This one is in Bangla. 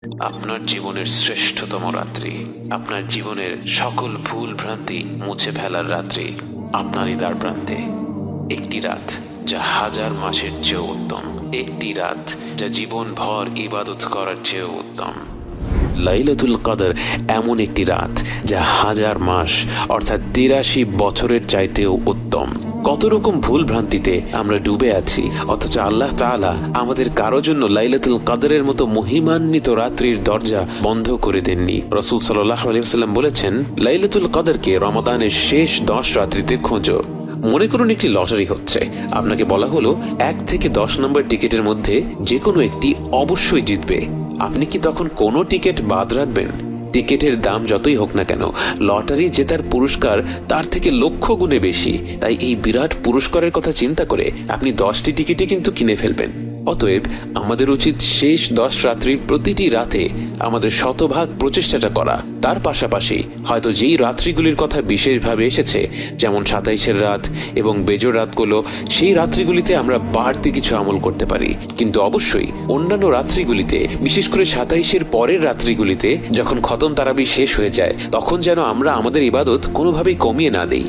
আপনার জীবনের শ্রেষ্ঠতম রাত্রি, আপনার জীবনের সকল ভুল ভ্রান্তি মুছে ফেলার রাত্রি আপনারই দ্বার প্রান্তে। একটি রাত যা হাজার মাসের চেয়েও উত্তম, একটি রাত যা জীবন ভর ইবাদত করার চেয়েও উত্তম। লাইলাতুল কদর এমন একটি রাত যা হাজার মাস অর্থাৎ ৮৩ বছরের চাইতেও উত্তম। কত রকম ভুল ভ্রান্তিতে আমরা ডুবে আছি, অথচ আল্লাহ তাআলা আমাদের কারো জন্য লাইলাতুল কদরের মতো মহিমান্বিত রাত্রির দরজা বন্ধ করে দেননি। রাসূল সাল্লাল্লাহু আলাইহি ওয়াসাল্লাম বলেছেন, লাইলাতুল কদরকে রমাদানের শেষ 10 রাত্রিতে খোঁজো। মনে করুন একটি লটারি হচ্ছে, আপনাকে বলা হলো 1 থেকে 10 নম্বর টিকিটের মধ্যে যে কোনো একটি অবশ্যই জিতবে। আপনি কি তখন কোনো টিকিট বাদ রাখবেন? টিকিটের দাম যতই হোক না কেন, লটারি জেতার পুরস্কার তার থেকে লক্ষ গুণে বেশি। তাই এই বিরাট পুরস্কারের কথা চিন্তা করে আপনি 10টি টিকিটই কিন্তু কিনে ফেলবেন। অতএব আমাদের উচিত শেষ 10 রাত্রির প্রতিটি রাতে আমাদের শতভাগ প্রচেষ্টাটা করা। তার পাশাপাশি হয়তো যেই রাত্রিগুলির কথা বিশেষভাবে এসেছে, যেমন 27-এর রাত এবং বেজোড় রাতগুলো, সেই রাত্রিগুলিতে আমরা বাড়তি কিছু আমল করতে পারি। কিন্তু অবশ্যই অন্যান্য রাত্রিগুলিতে, বিশেষ করে 27-এর পরের রাত্রিগুলিতে যখন খতম তারাবি শেষ হয়ে যায়, তখন যেন আমরা আমাদের ইবাদত কোনোভাবেই কমিয়ে না দেই।